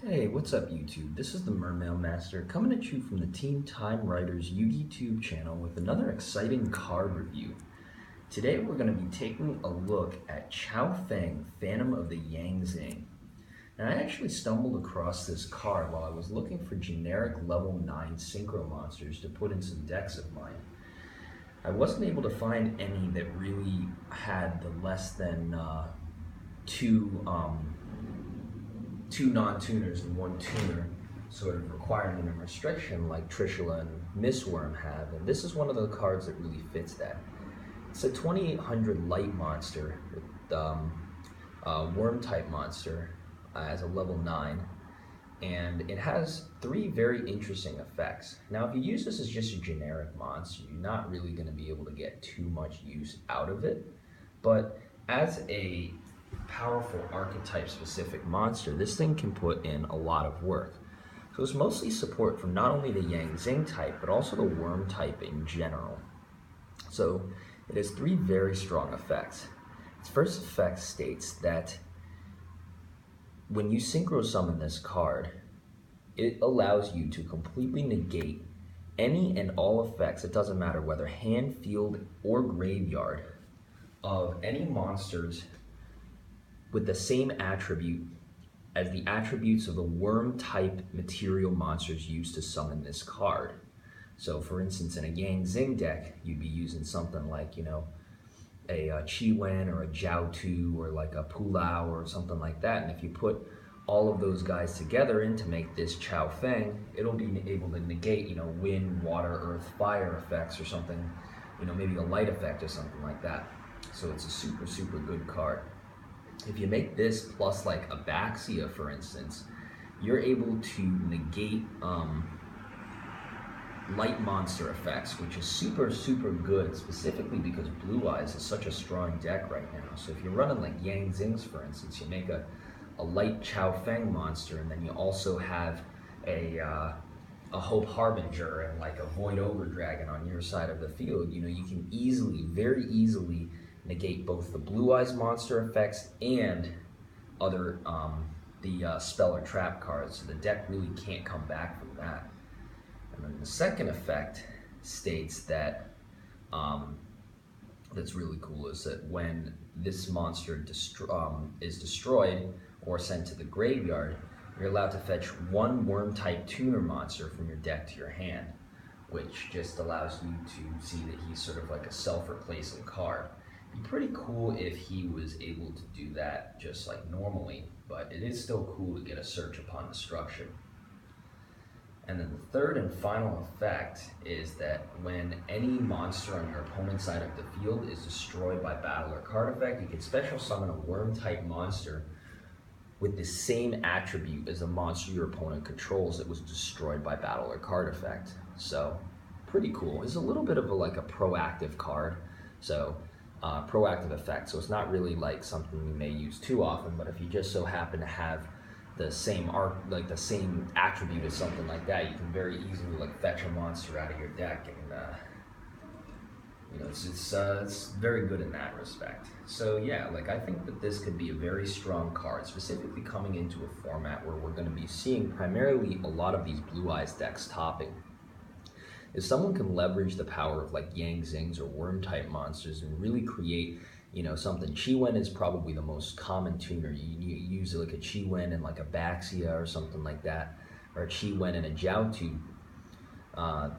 Hey, what's up YouTube? This is the Mermail Master coming at you from the Team Time Writers YouTube channel with another exciting card review. Today we're going to be taking a look at Chaofeng, Phantom of the Yang Zing. And I actually stumbled across this card while I was looking for generic level 9 synchro monsters to put in some decks of mine. I wasn't able to find any that really had the less than two non-tuners and one tuner sort of requirement and restriction like Trishula and Miss Worm have, and this is one of the cards that really fits that. It's a 2800 light monster with worm type monster as a level 9, and it has 3 very interesting effects. Now if you use this as just a generic monster, you're not really going to be able to get too much use out of it, but as a powerful archetype specific monster, this thing can put in a lot of work. So it's mostly support from not only the Yang Zing type but also the worm type in general. So it has 3 very strong effects. Its first effect states that when you synchro summon this card, it allows you to completely negate any and all effects, it doesn't matter whether hand, field, or graveyard, of any monsters with the same attribute as the attributes of the worm type material monsters used to summon this card. So for instance, in a Yang Zing deck, you'd be using something like, a Chi-Wen or a Jiao-Tu or like a Pulao or something like that. And if you put all of those guys together in to make this Chaofeng, it'll be able to negate, wind, water, earth, fire effects or something, maybe a light effect or something like that. So it's a super, super good card. If you make this plus like Abaxia, for instance, you're able to negate light monster effects, which is super, super good, specifically because Blue Eyes is such a strong deck right now. So if you're running like Yang Zings, for instance, you make a light Chaofeng monster, and then you also have a Hope Harbinger and like a Void Ogre Dragon on your side of the field, you can easily, very easily negate both the Blue Eyes monster effects and other the spell or trap cards, so the deck really can't come back from that. And then the second effect states that that's really cool is that when this monster is destroyed or sent to the graveyard, you're allowed to fetch 1 worm type tuner monster from your deck to your hand, which just allows you to see that he's sort of like a self-replacing card. It'd be pretty cool if he was able to do that just like normally, but it is still cool to get a search upon destruction. And then the third and final effect is that when any monster on your opponent's side of the field is destroyed by battle or card effect, you can special summon a worm type monster with the same attribute as the monster your opponent controls that was destroyed by battle or card effect. So pretty cool. It's a little bit of a proactive card, so proactive effect. So it's not really like something you may use too often, but if you just so happen to have the same the same attribute as something like that, you can very easily fetch a monster out of your deck, and it's very good in that respect. So yeah, I think that this could be a very strong card, specifically coming into a format where we're going to be seeing primarily a lot of these Blue Eyes decks topping. If someone can leverage the power of Yang Zings or worm type monsters and really create, something. Chi-Wen is probably the most common tuner. You use a Chi-Wen and a Baxia or something like that, or a Chi-Wen and a Jiao-Tu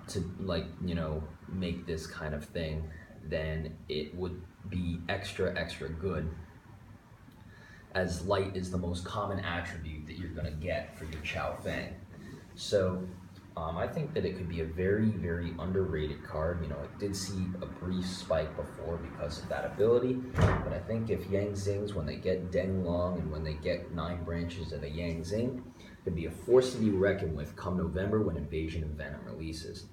to make this kind of thing, then it would be extra, extra good, as light is the most common attribute that you're going to get for your Chaofeng. So I think that it could be a very, very underrated card. It did see a brief spike before because of that ability, but I think if Yang Zings, when they get Deng Long and when they get 9 branches of a Yang Zing, could be a force to be reckoned with come November when Invasion of Venom releases.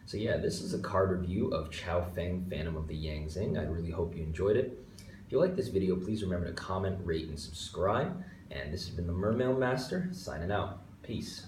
So yeah, this is a card review of Chaofeng, Phantom of the Yang Zing. I really hope you enjoyed it. If you like this video, please remember to comment, rate, and subscribe. And this has been the Mermail Master, signing out. Peace.